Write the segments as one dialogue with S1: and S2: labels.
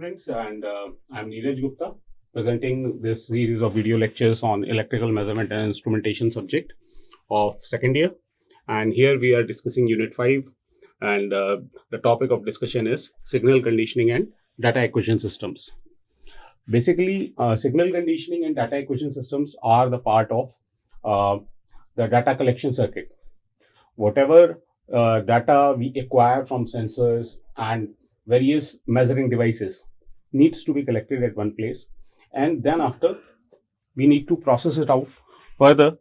S1: students, and I'm Neeraj Gupta, presenting this series of video lectures on electrical measurement and instrumentation subject of second year. And here we are discussing Unit 5, and the topic of discussion is signal conditioning and data acquisition systems. Basically, signal conditioning and data acquisition systems are the part of the data collection circuit. Whatever data we acquire from sensors and various measuring devices needs to be collected at one place, and then after we need to process it out further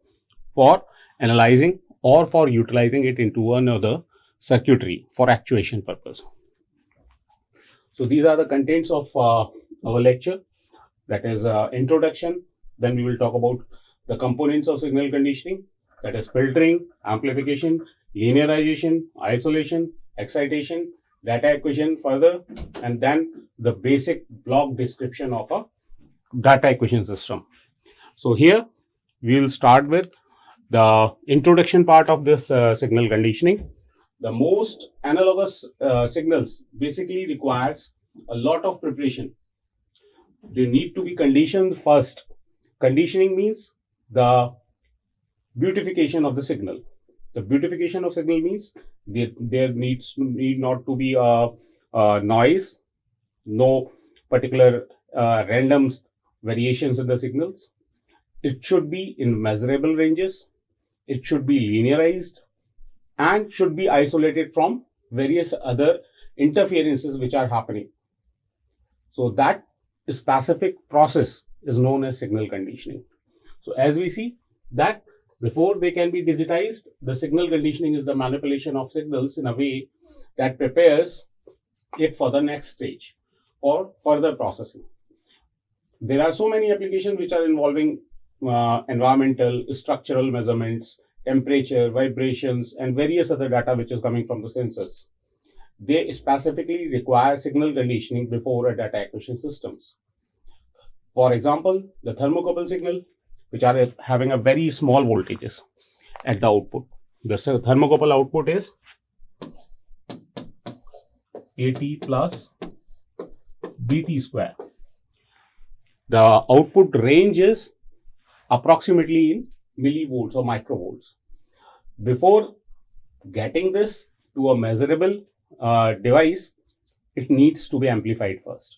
S1: for analyzing or for utilizing it into another circuitry for actuation purpose. So these are the contents of our lecture. That is introduction. Then we will talk about the components of signal conditioning, that is filtering, amplification, linearization, isolation, excitation, data acquisition further, and then the basic block description of a data acquisition system. So here we will start with the introduction part of this signal conditioning. The most analogous signals basically requires a lot of preparation. They need to be conditioned first. Conditioning means the beautification of the signal. The beautification of signal means there need not to be a noise, no particular random variations in the signals. It should be in measurable ranges. It should be linearized and should be isolated from various other interferences which are happening. So that specific process is known as signal conditioning. So as we see that before they can be digitized, the signal conditioning is the manipulation of signals in a way that prepares it for the next stage or further processing. There are so many applications which are involving environmental, structural measurements, temperature, vibrations, and various other data which is coming from the sensors. They specifically require signal conditioning before a data acquisition systems. For example, the thermocouple signal, which are having a very small voltages at the output. The thermocouple output is AT plus BT square. The output range is approximately in millivolts or microvolts. Before getting this to a measurable device, it needs to be amplified first.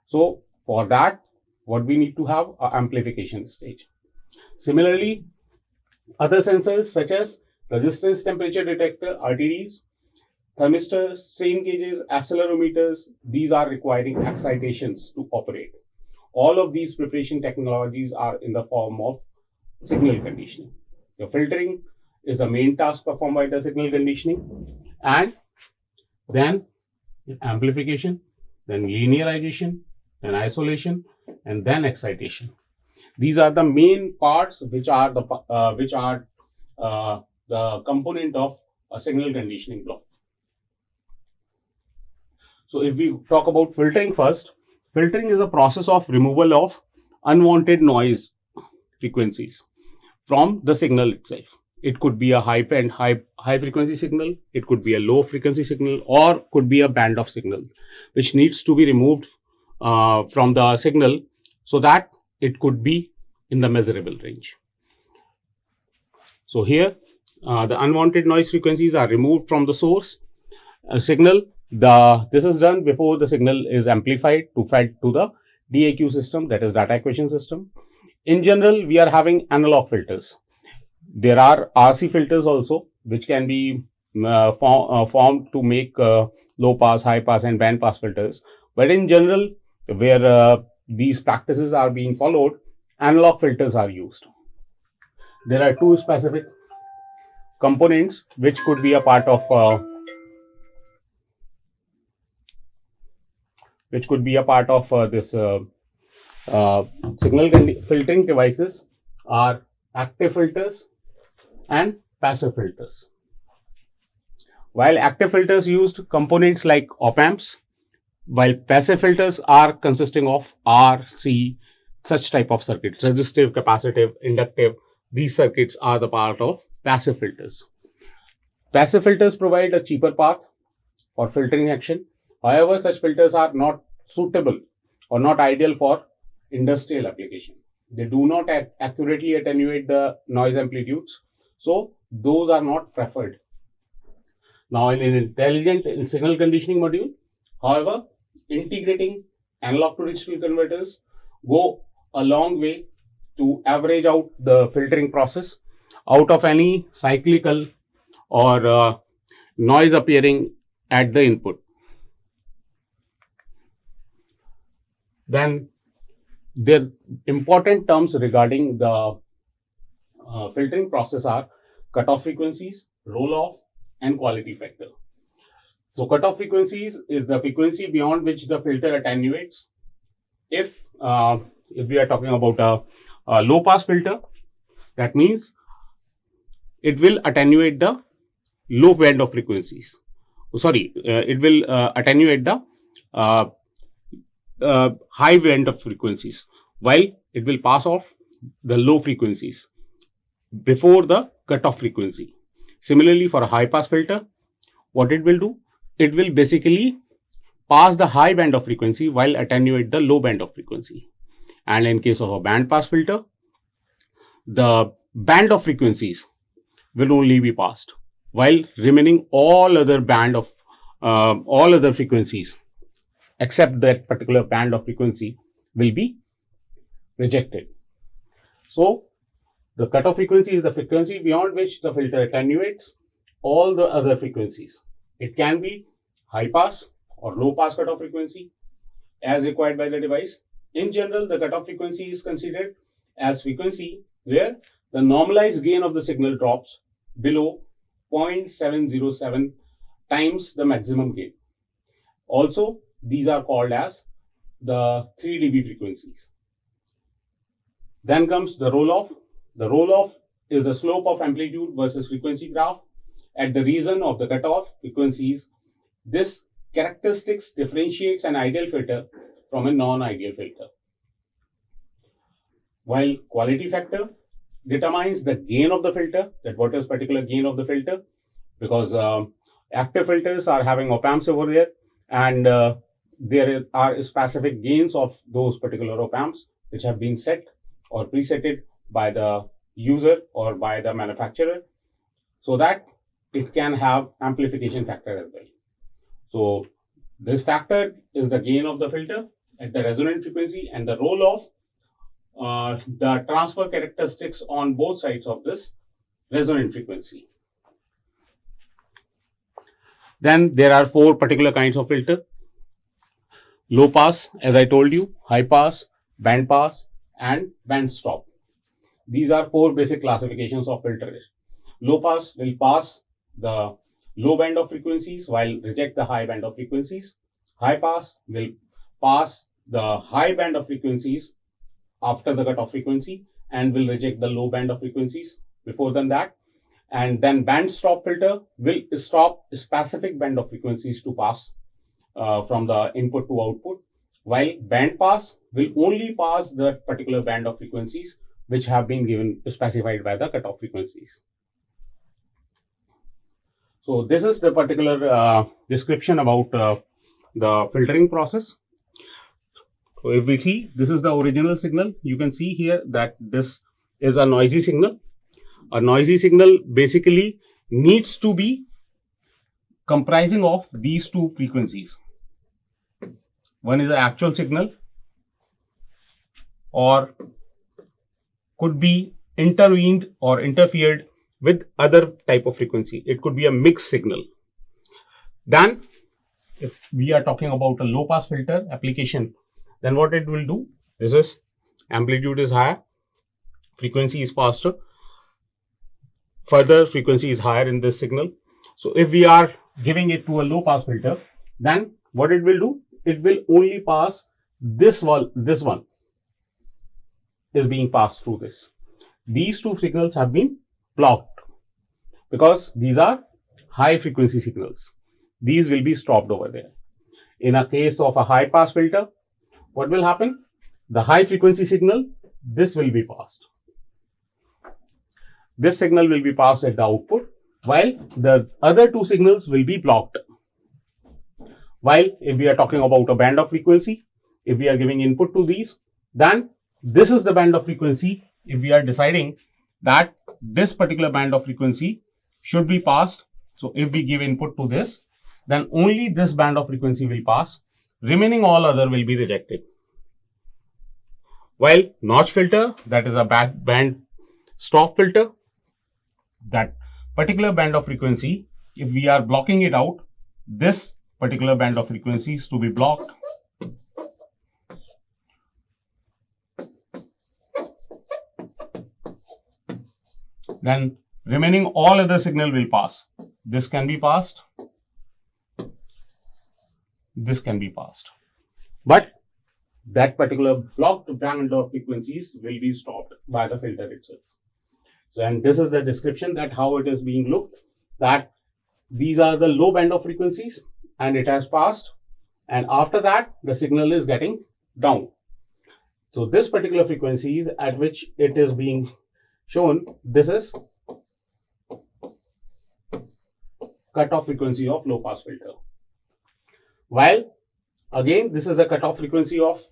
S1: So for that, what we need to have an amplification stage. Similarly, other sensors such as resistance temperature detector, RTDs, thermistors, strain gauges, accelerometers, these are requiring excitations to operate. All of these preparation technologies are in the form of signal conditioning. The filtering is the main task performed by the signal conditioning, and then amplification, then linearization, then isolation, and then excitation. These are the main parts which are the component of a signal conditioning block. So if we talk about filtering first, filtering is a process of removal of unwanted noise frequencies from the signal itself. It could be a high frequency signal, it could be a low frequency signal, or could be a band of signal which needs to be removed from the signal so that it could be in the measurable range. So here the unwanted noise frequencies are removed from the source signal. This is done before the signal is amplified to fed to the DAQ system, that is data acquisition system. In general, we are having analog filters. There are RC filters also, which can be formed to make low pass, high pass, and band pass filters. But in general, where these practices are being followed, analog filters are used. There are two specific components which could be a part of this signal filtering devices are active filters and passive filters. While active filters used components like op amps, while passive filters are consisting of R, C, such type of circuits, resistive, capacitive, inductive. These circuits are the part of passive filters. Passive filters provide a cheaper path for filtering action. However, such filters are not suitable or not ideal for industrial application. They do not accurately attenuate the noise amplitudes, so those are not preferred. Now, in an intelligent signal conditioning module, however, integrating analog to digital converters go a long way to average out the filtering process out of any cyclical or noise appearing at the input. Then the important terms regarding the filtering process are cutoff frequencies, roll-off, and quality factor. So cutoff frequencies is the frequency beyond which the filter attenuates. If we are talking about a low pass filter, that means it will attenuate the low band of frequencies. It will attenuate the high band of frequencies, while it will pass off the low frequencies before the cutoff frequency. Similarly, for a high pass filter, what it will do? It will basically pass the high band of frequency while attenuate the low band of frequency. And in case of a band pass filter, the band of frequencies will only be passed, while remaining all other frequencies except that particular band of frequency will be rejected. So the cutoff frequency is the frequency beyond which the filter attenuates all the other frequencies. It can be high pass or low pass cutoff frequency as required by the device. In general, the cutoff frequency is considered as frequency where the normalized gain of the signal drops below 0.707 times the maximum gain. Also, these are called as the 3 dB frequencies. Then comes the roll-off. The roll-off is the slope of amplitude versus frequency graph at the region of the cutoff frequencies. This characteristics differentiates an ideal filter from a non-ideal filter. While quality factor determines the gain of the filter, that what is particular gain of the filter, because active filters are having op-amps over there, and there are specific gains of those particular op-amps which have been set or presetted by the user or by the manufacturer, so that it can have amplification factor as well. So this factor is the gain of the filter at the resonant frequency, and the roll-off, the transfer characteristics on both sides of this resonant frequency. Then there are 4 particular kinds of filter: low pass, as I told you, high pass, band pass, and band stop. These are 4 basic classifications of filter. Low pass will pass the low band of frequencies while reject the high band of frequencies. High pass will pass the high band of frequencies after the cutoff frequency and will reject the low band of frequencies before than that. And then band stop filter will stop specific band of frequencies to pass from the input to output, while band pass will only pass the particular band of frequencies which have been given specified by the cutoff frequencies. So this is the particular description about the filtering process. So if we see, this is the original signal. You can see here that this is a noisy signal. A noisy signal basically needs to be comprising of these 2 frequencies. One is the actual signal, or could be intervened or interfered with other type of frequency. It could be a mixed signal. Then if we are talking about a low pass filter application, then what it will do, this is amplitude is higher, frequency is faster, further frequency is higher in this signal. So if we are giving it to a low pass filter, then what it will do, it will only pass this one is being passed through this. These 2 signals have been blocked because these are high frequency signals. These will be stopped over there. In a case of a high pass filter, what will happen? The high frequency signal, this will be passed. This signal will be passed at the output, while the other 2 signals will be blocked. While if we are talking about a band of frequency, if we are giving input to these, then this is the band of frequency. If we are deciding that this particular band of frequency should be passed, so if we give input to this, then only this band of frequency will pass, remaining all other will be rejected. While notch filter, that is a band stop filter, that particular band of frequency, if we are blocking it out, this particular band of frequency is to be blocked. Then remaining all other signal will pass. This can be passed. This can be passed. But that particular blocked band of frequencies will be stopped by the filter itself. So, and this is the description that how it is being looked, that these are the low band of frequencies and it has passed, and after that the signal is getting down. So this particular frequency at which it is being shown, this is cutoff frequency of low pass filter. While again this is the cutoff frequency of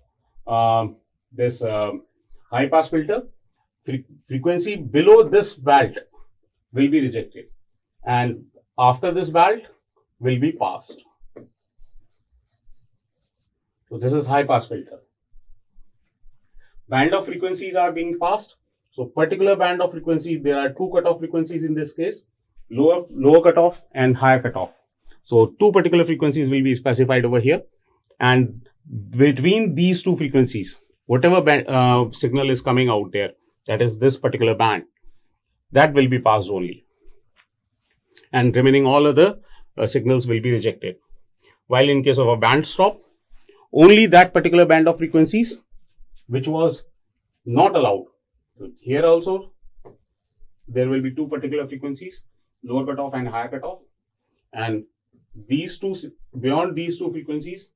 S1: this high pass filter. Frequency below this belt will be rejected, and after this belt will be passed. So this is high pass filter. Band of frequencies are being passed. So particular band of frequency, there are two cutoff frequencies in this case, lower cutoff and higher cutoff. So two particular frequencies will be specified over here, and between these two frequencies, whatever band, signal is coming out there, that is this particular band, that will be passed only, and remaining all other signals will be rejected. While in case of a band stop, only that particular band of frequencies which was not allowed. So here also there will be two particular frequencies, lower cutoff and higher cutoff, and these two, beyond these two frequencies,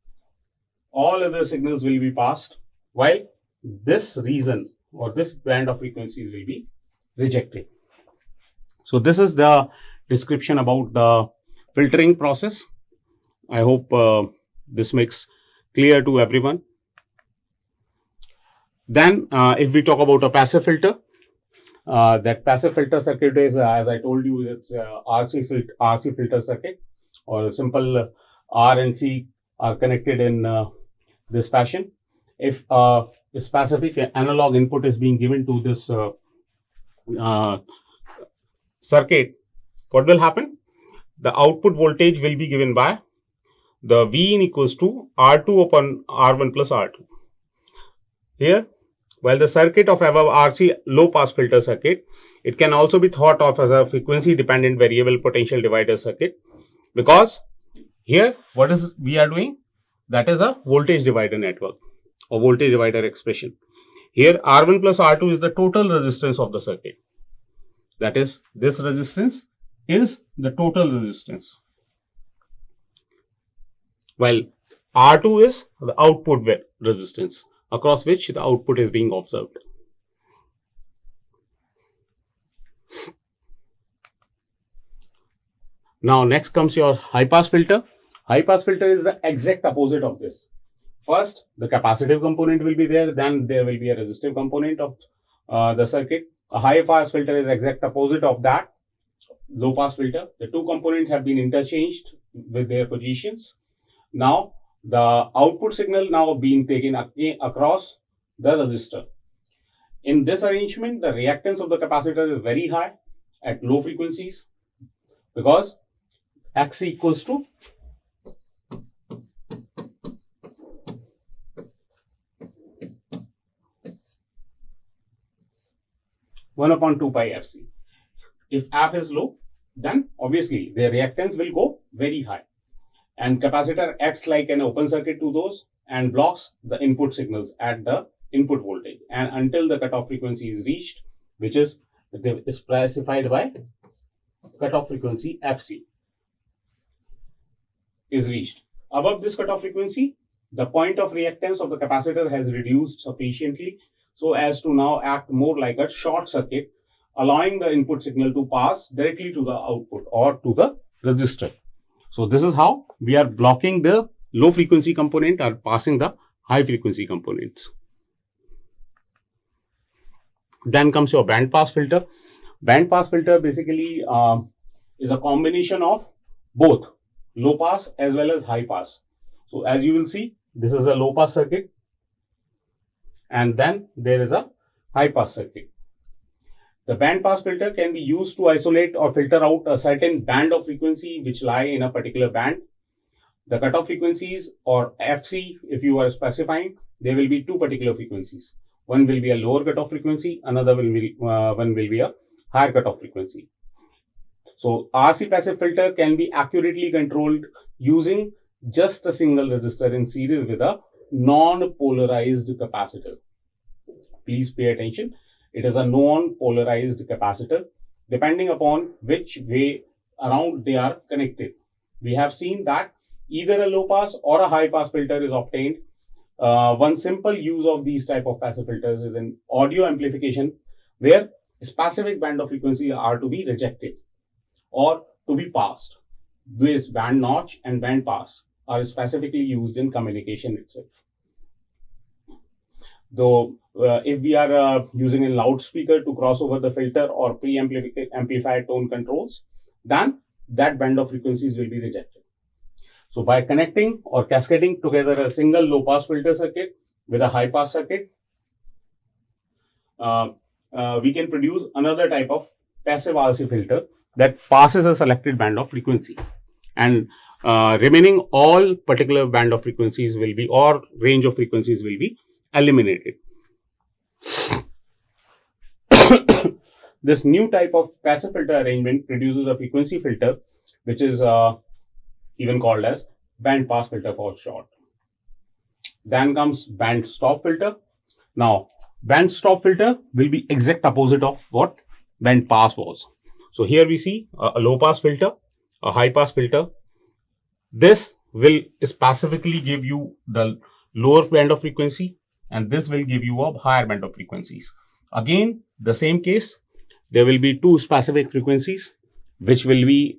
S1: all other signals will be passed, while this region or this band of frequencies will be rejected. So this is the description about the filtering process. I hope this makes clear to everyone. Then if we talk about a passive filter, that passive filter circuit is, as I told you, it's RC filter circuit, or simple R and C are connected in this fashion. If a specific analog input is being given to this circuit, what will happen? The output voltage will be given by the Vin equals to R2 upon R1 plus R2. Here, while the circuit of above RC low pass filter circuit, it can also be thought of as a frequency dependent variable potential divider circuit, because here what is we are doing, that is a voltage divider network or voltage divider expression. Here R1 plus R2 is the total resistance of the circuit. That is, this resistance is the total resistance, while R2 is the output resistance across which the output is being observed. Now next comes your high pass filter. High pass filter is the exact opposite of this. First, the capacitive component will be there, then there will be a resistive component of the circuit. A high pass filter is exact opposite of that low pass filter. The two components have been interchanged with their positions. Now the output signal now being taken across the resistor. In this arrangement, the reactance of the capacitor is very high at low frequencies, because X equals to one upon 2 pi Fc. If F is low, then obviously the reactance will go very high, and capacitor acts like an open circuit to those and blocks the input signals at the input voltage, and until the cutoff frequency is reached, which is specified by cutoff frequency Fc is reached. Above this cutoff frequency, the point of reactance of the capacitor has reduced sufficiently so as to now act more like a short circuit, allowing the input signal to pass directly to the output or to the resistor. So this is how we are blocking the low frequency component are passing the high frequency components. Then comes your band pass filter. Band pass filter basically is a combination of both low pass as well as high pass. So as you will see, this is a low pass circuit, and then there is a high pass circuit. The band pass filter can be used to isolate or filter out a certain band of frequency which lie in a particular band. The cutoff frequencies, or FC if you are specifying, there will be two particular frequencies. One will be a lower cutoff frequency, another one will be a higher cutoff frequency. So RC passive filter can be accurately controlled using just a single resistor in series with a non-polarized capacitor. Please pay attention. It is a non-polarized capacitor, depending upon which way around they are connected. We have seen that either a low pass or a high pass filter is obtained. One simple use of these type of passive filters is in audio amplification, where specific band of frequency are to be rejected or to be passed. This band notch and band pass are specifically used in communication itself. Though if we are using a loudspeaker to cross over the filter or pre-amplified tone controls, then that band of frequencies will be rejected. So by connecting or cascading together a single low pass filter circuit with a high pass circuit, we can produce another type of passive RC filter that passes a selected band of frequency, and remaining all particular band of frequencies will be, or range of frequencies will be eliminated. This new type of passive filter arrangement produces a frequency filter, which is even called as band pass filter for short. Then comes band stop filter. Now, band stop filter will be exact opposite of what band pass was. So here we see a low pass filter, a high pass filter. This will specifically give you the lower band of frequency, and this will give you a higher band of frequencies. Again, the same case, there will be two specific frequencies which will be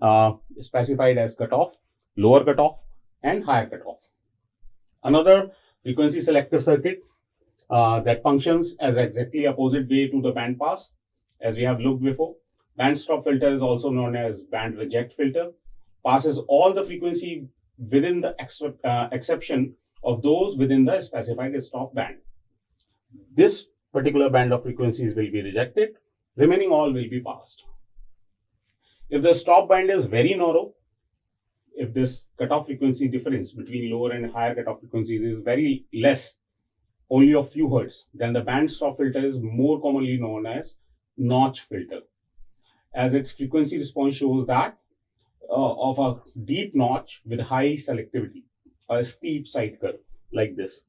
S1: specified as cutoff, lower cutoff and higher cutoff. Another frequency selective circuit that functions as exactly opposite way to the band pass, as we have looked before. Band stop filter is also known as band reject filter, passes all the frequency within the exception of those within the specified stop band. This particular band of frequencies will be rejected, remaining all will be passed. If the stop band is very narrow, if this cutoff frequency difference between lower and higher cutoff frequencies is very less, only a few hertz, then the band stop filter is more commonly known as notch filter, as its frequency response shows that of a deep notch with high selectivity, a steep side curve like this,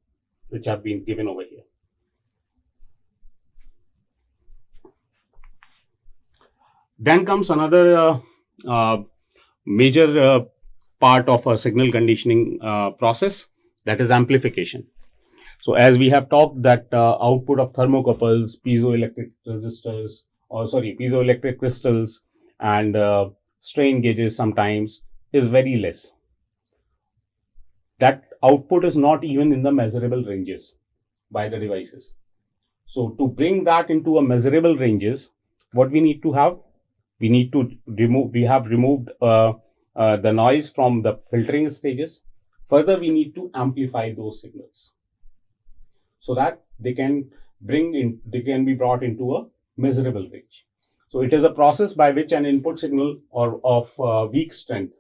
S1: which have been given over here. Then comes another major part of a signal conditioning process, that is amplification. So as we have talked that output of thermocouples, piezoelectric resistors, piezoelectric crystals and strain gauges sometimes is very less. That output is not even in the measurable ranges by the devices. So to bring that into a measurable ranges, what we need to have? We need to remove, we have removed the noise from the filtering stages. Further, we need to amplify those signals so that they can be brought into a measurable range. So it is a process by which an input signal of weak strength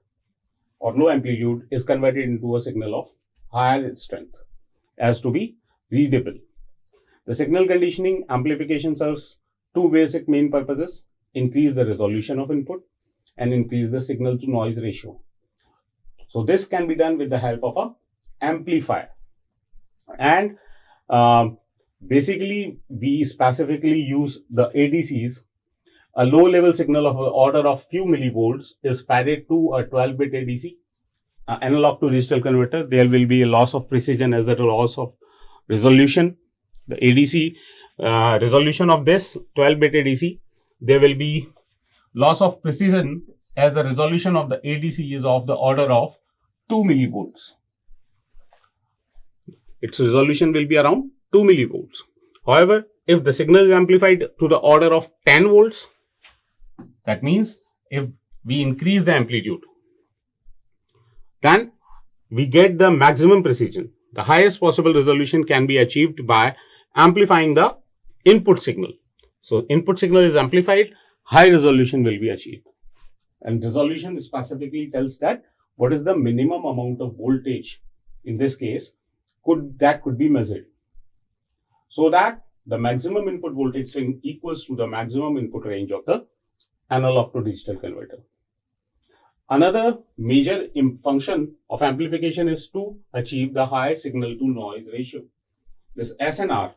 S1: or low amplitude is converted into a signal of higher strength as to be readable. The signal conditioning amplification serves two basic main purposes: increase the resolution of input and increase the signal to noise ratio. So this can be done with the help of an amplifier. And basically, we specifically use the ADCs. A low level signal of the order of few millivolts is fed to a 12-bit ADC, analog to digital converter. There will be a loss of precision as a loss of resolution. The ADC resolution of this 12-bit ADC, there will be loss of precision as the resolution of the ADC is of the order of 2 millivolts. its resolution will be around 2 millivolts. However, if the signal is amplified to the order of 10 volts, that means if we increase the amplitude, then we get the maximum precision. The highest possible resolution can be achieved by amplifying the input signal. So input signal is amplified, high resolution will be achieved. And resolution specifically tells that what is the minimum amount of voltage in this case could be measured, so that the maximum input voltage swing equals to the maximum input range of the analog to digital converter. Another major function of amplification is to achieve the high signal to noise ratio. This SNR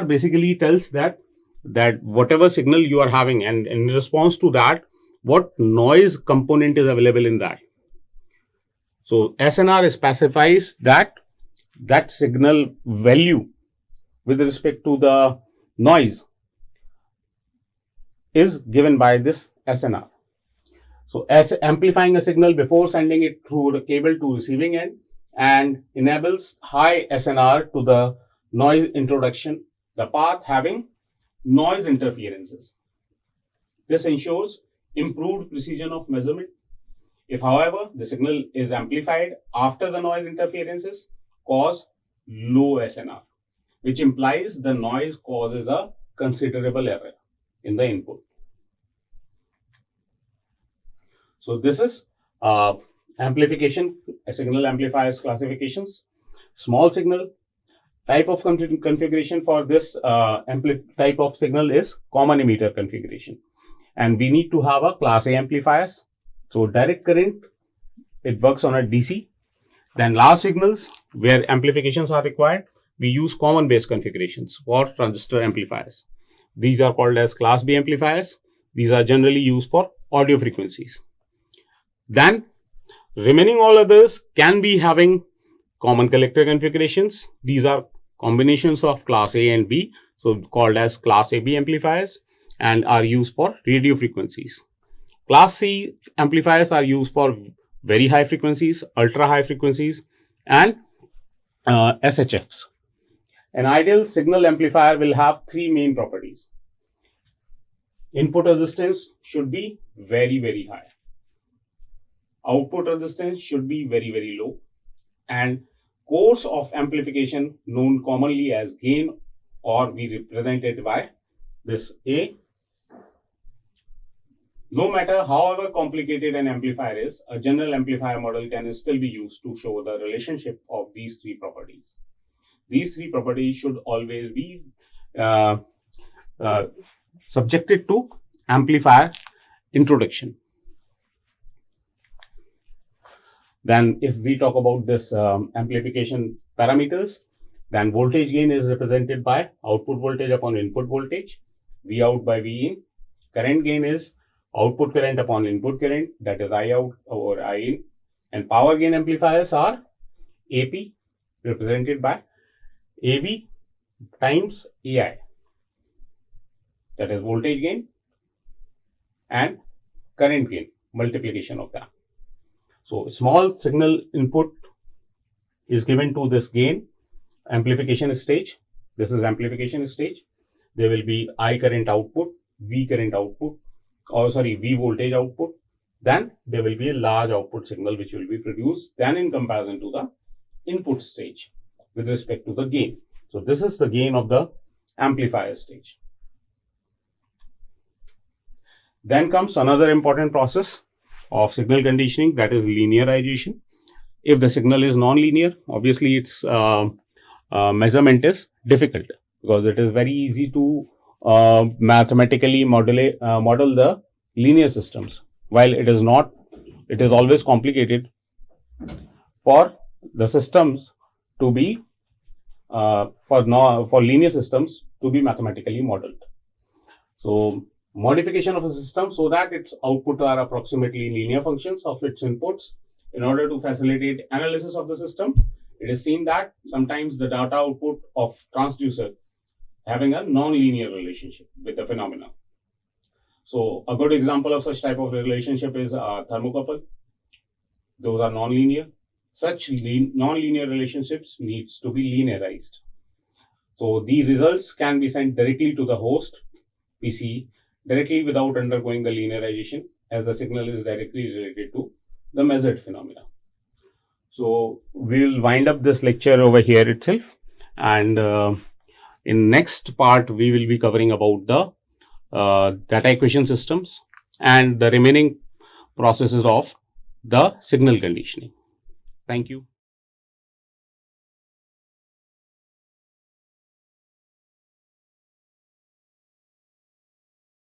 S1: basically tells that whatever signal you are having, and in response to that, what noise component is available in that. So SNR specifies that signal value with respect to the noise is given by this SNR. So as amplifying a signal before sending it through the cable to receiving end and enables high SNR to the noise introduction, the path having noise interferences. This ensures improved precision of measurement. If, however, the signal is amplified after the noise interferences cause low SNR, which implies the noise causes a considerable error in the input. So this is amplification, signal amplifiers classifications. Small signal type of configuration for this type of signal is common emitter configuration. And we need to have a class A amplifiers. So direct current, it works on a DC. Then large signals where amplifications are required, we use common base configurations for transistor amplifiers. These are called as class B amplifiers. These are generally used for audio frequencies. Then remaining all others can be having common collector configurations. These are combinations of class A and B, so called as class AB amplifiers, and are used for radio frequencies. Class C amplifiers are used for very high frequencies, ultra high frequencies, and SHFs. An ideal signal amplifier will have three main properties. Input resistance should be very, very high. Output resistance should be very, very low. And course of amplification, known commonly as gain, or we represent it by this A. No matter however complicated an amplifier is, a general amplifier model can still be used to show the relationship of these three properties. These three properties should always be subjected to amplifier introduction. Then if we talk about this amplification parameters, then voltage gain is represented by output voltage upon input voltage, V out by V in. Current gain is output current upon input current, that is I out over I in. And power gain amplifiers are AP, represented by AV times AI, that is voltage gain, and current gain, multiplication of that. So small signal input is given to this gain amplification stage. This is amplification stage. There will be I current output, V current output, V voltage output. Then there will be a large output signal which will be produced then in comparison to the input stage with respect to the gain. So this is the gain of the amplifier stage. Then comes another important process of signal conditioning, that is linearization. If the signal is non-linear, obviously its measurement is difficult because it is very easy to mathematically model the linear systems, while it is not. It is always complicated for the systems to be for linear systems to be mathematically modeled. So modification of a system so that its output are approximately linear functions of its inputs. In order to facilitate analysis of the system, it is seen that sometimes the data output of transducer having a non-linear relationship with the phenomena. So a good example of such type of relationship is thermocouple. Those are non-linear. Such non-linear relationships needs to be linearized. So the results can be sent directly to the host PC directly without undergoing the linearization, as the signal is directly related to the measured phenomena. So we will wind up this lecture over here itself, and in next part we will be covering about the data equation systems and the remaining processes of the signal conditioning. Thank you.